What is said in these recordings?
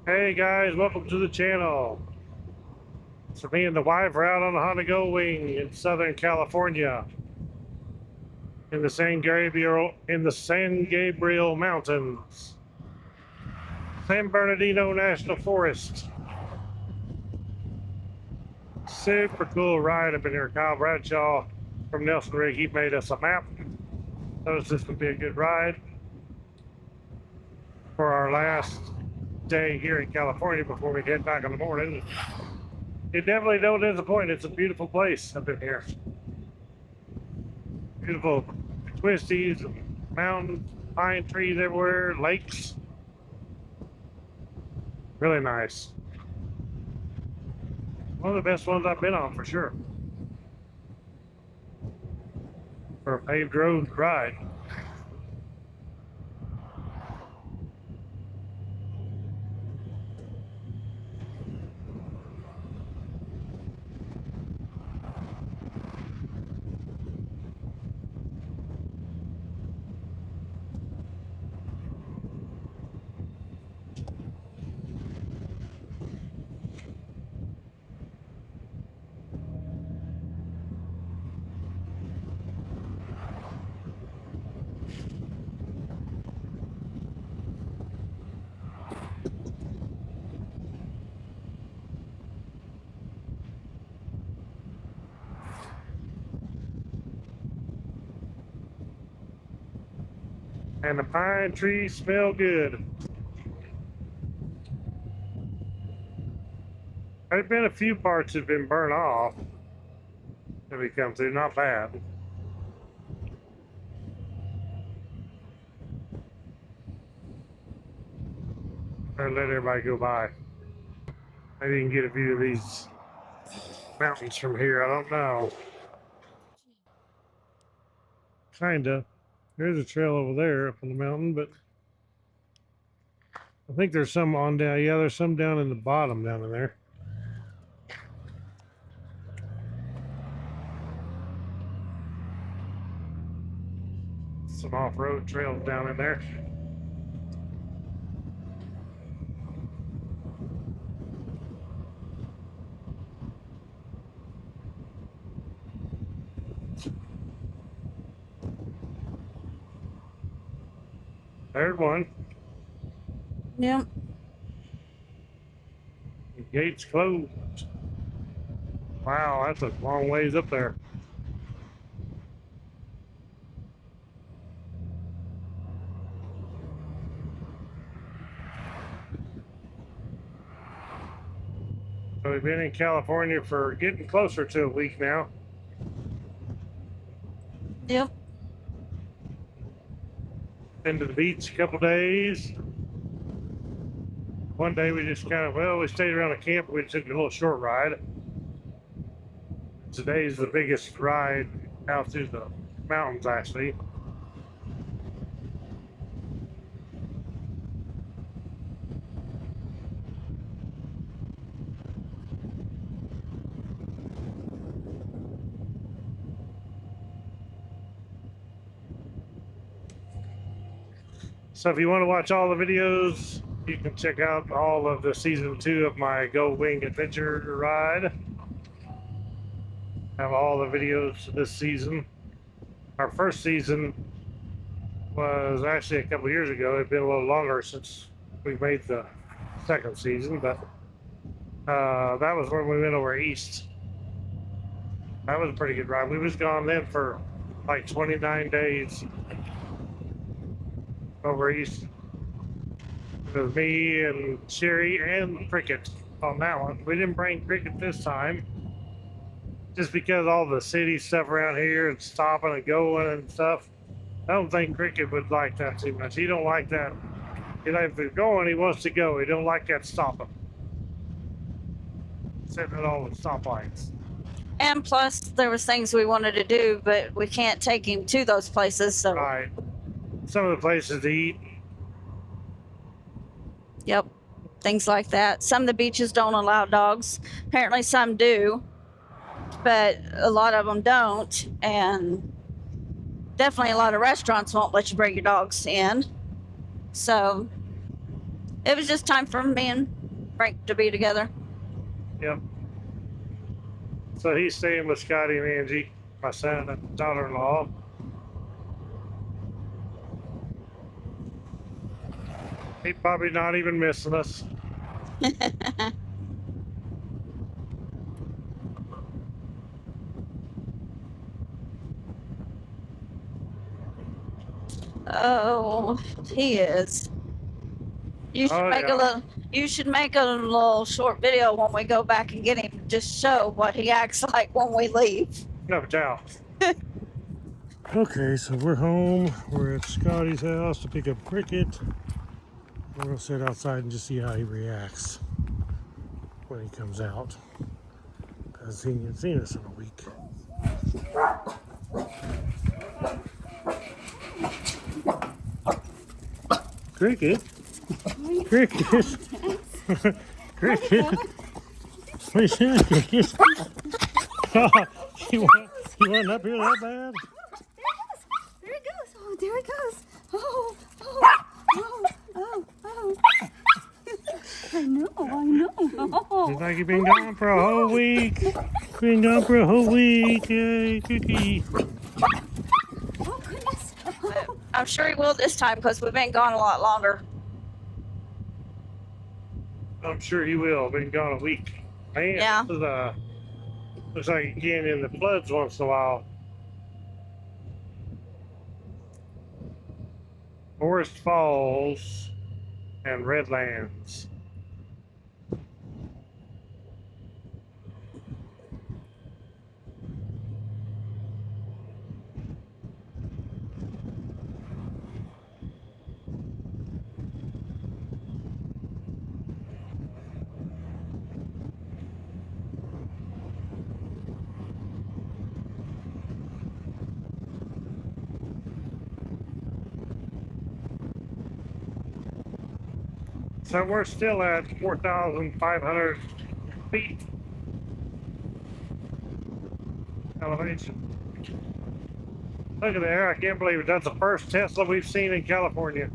Hey guys, welcome to the channel. So me and the wife are out on the Honda Goldwing in Southern California, in the San Gabriel Mountains, San Bernardino National Forest. Super cool ride up in here. Kyle Bradshaw from Nelson Rigg, he made us a map. Thought this would be a good ride for our last day here in California before we head back in the morning. It definitely don't disappoint. It's a beautiful place up in here. Beautiful twisties, mountains, pine trees everywhere, lakes. Really nice. One of the best ones I've been on for sure. For a paved road ride. And the pine trees smell good. There's been a few parts that have been burnt off that we come through, not bad. Or let everybody go by. Maybe you can get a view of these mountains from here, I don't know. Kinda. There's a trail over there up on the mountain, but I think there's some on down. Yeah, there's some down in the bottom down in there. Some off-road trails down in there. There's one. Yep. The gate's closed. Wow, that's a long ways up there. So we've been in California for getting closer to a week now. Yep. Been to the beach a couple days. One day we just we stayed around the camp. We took a little short ride. Today's the biggest ride out through the mountains, actually. So if you want to watch all the videos, you can check out all of the season 2 of my Goldwing Adventure ride. Have all the videos this season. Our first season was actually a couple years ago. It's been a little longer since we made the second season, but that was when we went over east. That was a pretty good ride. We was gone then for like 29 days over east. It was me and Sherry and Cricket on that one. We didn't bring Cricket this time, just because all the city stuff around here and stopping and going and stuff. I don't think Cricket would like that too much. He don't like that. If he's going, he wants to go. He don't like that stopping. Sitting at all the stoplights. And plus, there was things we wanted to do, but we can't take him to those places. So, right. Some of the places to eat. Yep, things like that. Some of the beaches don't allow dogs. Apparently, some do, but a lot of them don't. And definitely, a lot of restaurants won't let you bring your dogs in. So, It was just time for me and Frank to be together. Yep. So he's staying with Scotty and Angie, my son and daughter-in-law. He's probably not even missing us. Oh, he is. You should make a little. You should make a little short video when we go back and get him. Just show what he acts like when we leave. No doubt. Okay, so we're home. We're at Scotty's house to pick up Cricket. We're gonna sit outside and just see how he reacts when he comes out, because he hasn't seen us in a week. Cricket? Cricket? Cricket? What are you saying, Cricket? You went up here that bad? There he goes. Oh, there he goes. Oh, oh, oh, oh, oh. I know. Oh. Looks like you've been gone for a whole week. Been gone for a whole week. Yay, Cookie. Oh, goodness. I'm sure he will this time because we've been gone a lot longer. I'm sure he will. Been gone a week. Man, Yeah. This is, looks like you're getting in the floods once in a while. Forest Falls and Redlands. So we're still at 4,500 feet elevation. Look at there, I can't believe it. That's the first Tesla we've seen in California.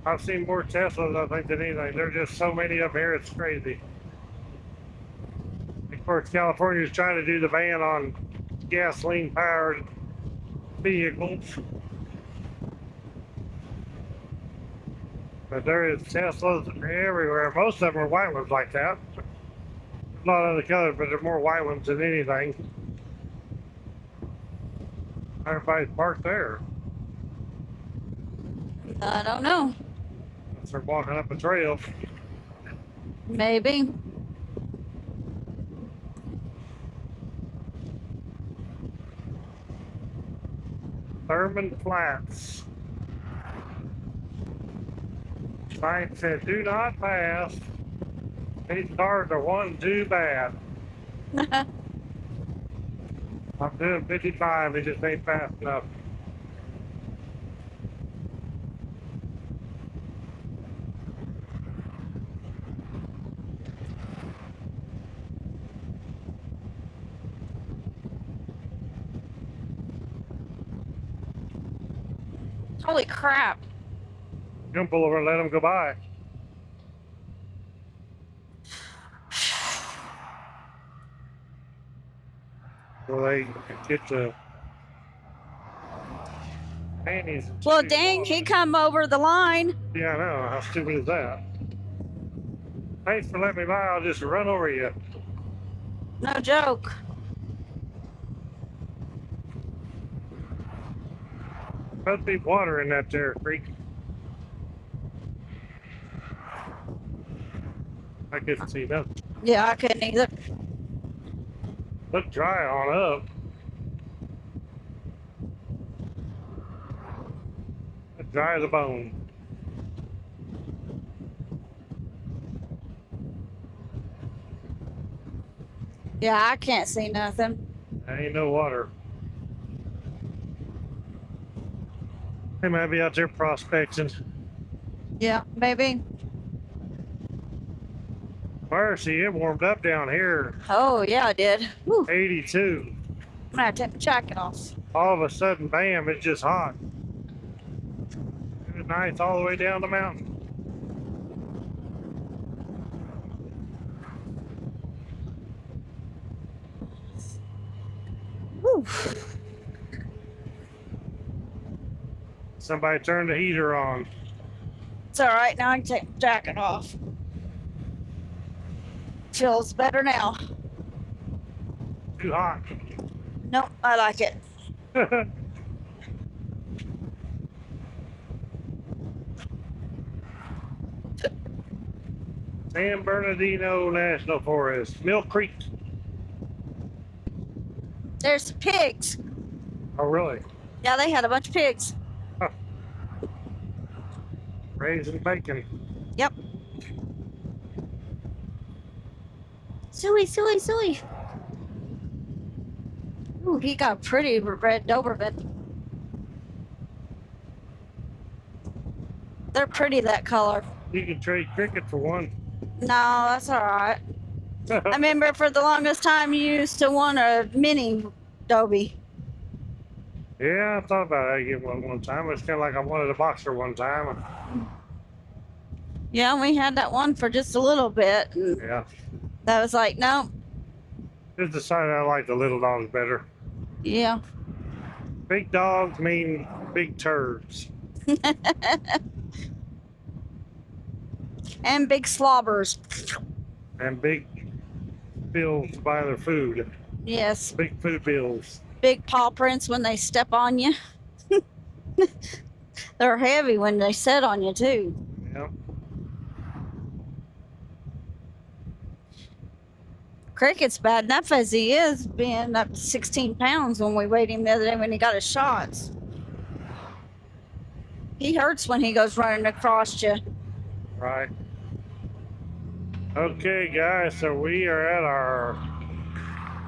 I've seen more Teslas, I think, than anything. There's just so many up here, it's crazy. Of course, California's trying to do the ban on gasoline-powered vehicles. But there is Teslas everywhere. Most of them are white ones like that. A lot of the colors, but they're more white ones than anything. Everybody's parked there. I don't know. They're walking up a trail. Maybe. Thurman Flats. Sign said, "Do not pass. These cars are one too bad." I'm doing 55, it just ain't fast enough. Holy crap. You can pull over and let them go by. So they get the panties. and Well, shoes dang, on. he come over the line. Yeah, I know. How stupid is that? Thanks for letting me by. I'll just run over you. No joke. Must be water in that there creek. I couldn't see nothing. Yeah, I couldn't either. Look dry on up. Dry as a bone. Yeah, I can't see nothing. There ain't no water. They might be out there prospecting. Yeah, maybe. Mercy, it warmed up down here. Oh, yeah, I did. Whew. 82. I'm gonna have to take my jacket off. All of a sudden, bam, it's just hot. Nice all the way down the mountain. Whew. Somebody turned the heater on. It's all right. Now I can take the jacket off. Feels better now. Too hot. Nope, I like it. San Bernardino National Forest, Mill Creek. There's pigs. Oh, really? Yeah, they had a bunch of pigs. Huh. Raising bacon. Yep. Suey, Suey, Suey. Ooh, he got a pretty red Doberman. They're pretty that color. You can trade cricket for one. No, that's all right. I remember for the longest time you used to want a mini Dobie. Yeah, I thought about it. I get one time. It's kind of like I wanted a boxer one time. Yeah, we had that one for just a little bit. And Yeah. that was like, no. Just decided I like the little dogs better. Yeah. Big dogs mean big turds. And big slobbers. And big bills to buy their food. Yes. Big food bills. Big paw prints when they step on you. They're heavy when they sit on you, too. Yep. Cricket's bad enough as he is, being up to 16 pounds when we weighed him the other day when he got his shots. He hurts when he goes running across you. Right. Okay, guys, so we are at our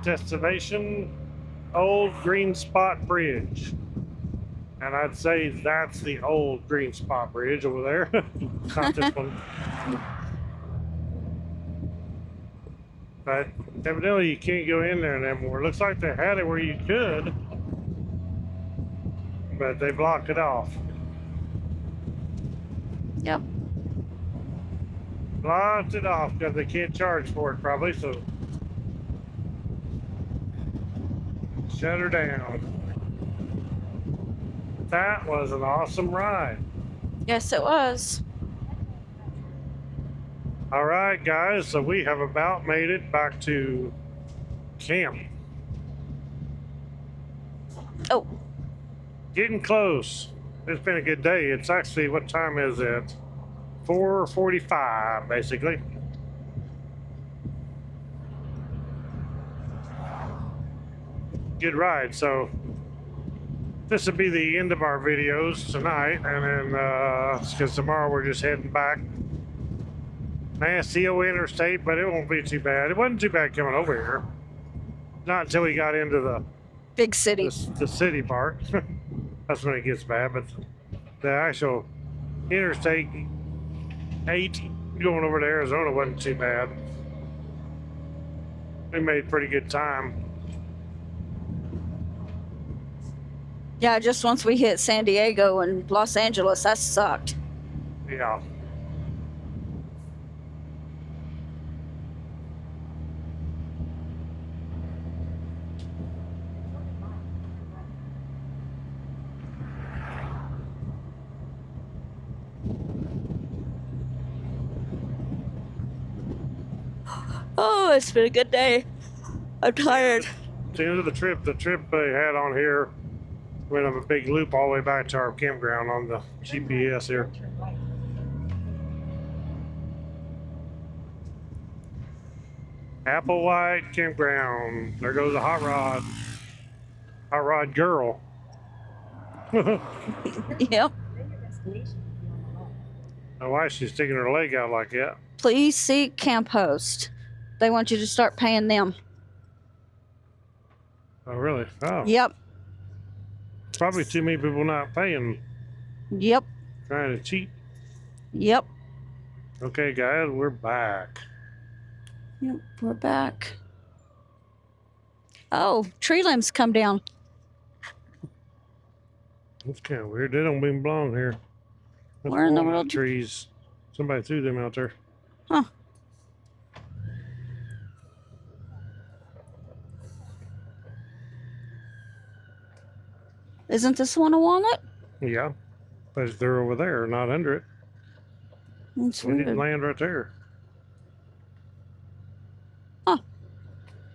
destination, Old Green Spot Bridge. And I'd say that's the old Green Spot Bridge over there. Not this one. But evidently you can't go in there anymore. Looks like they had it where you could, but they blocked it off. Yep. Blocked it off because they can't charge for it probably, so shut her down. That was an awesome ride. Yes, it was. All right, guys, so we have about made it back to camp. Oh, Getting close. It's been a good day. It's actually, what time is it? 4:45, basically. Good ride. So this will be the end of our videos tonight, and then because tomorrow we're just heading back. Nasty old interstate, but it won't be too bad. It wasn't too bad coming over here. Not until we got into the big city. the city part. That's when it gets bad. But the actual interstate 8 going over to Arizona wasn't too bad. We made pretty good time. Yeah, just once we hit San Diego and Los Angeles, that sucked. Yeah. Oh, it's been a good day. I'm tired. At the end of the trip they had on here went on a big loop all the way back to our campground on the GPS here. Applewhite Campground. There goes a hot rod. Hot rod girl. Yep. Now, why she's sticking her leg out like that? Please see camp host. They want you to start paying them. Oh, really? Oh. Yep. Probably too many people not paying. Yep. Trying to cheat. Yep. Okay, guys, we're back. Yep, we're back. Oh, tree limbs come down. That's kind of weird. They don't even belong here. Where in the walnut world? trees. Somebody threw them out there. Huh. Isn't this one a walnut? Yeah, but they're over there, not under it. That's We didn't weird. land right there.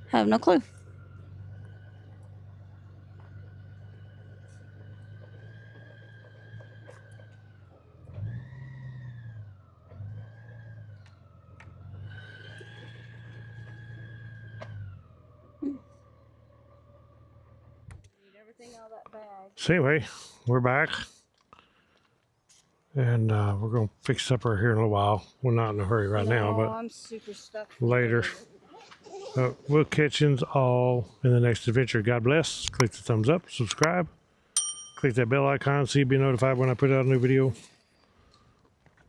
Have no clue. So anyway, we're back. And we're going to fix supper here in a little while. We're not in a hurry right now, but I'm super stuffed. later. We'll catch you all in the next adventure. God bless. Click the thumbs up, subscribe. Click that bell icon so you'll be notified when I put out a new video.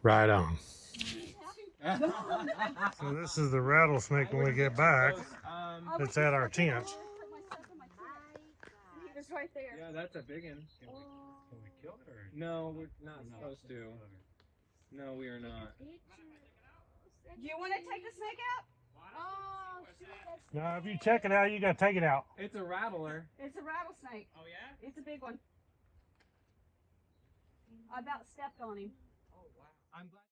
Right on. So this is the rattlesnake when we get back. It's at our tent. He was right there. Yeah, that's a big one. Can we kill it or? No, we're not supposed to. No, we are not. Do you want to take the snake out? Oh, shoot, Now, if you check it out, you got to take it out. It's a rattler. it's a rattlesnake. Oh yeah? It's a big one. I about stepped on him. Oh wow. I'm glad.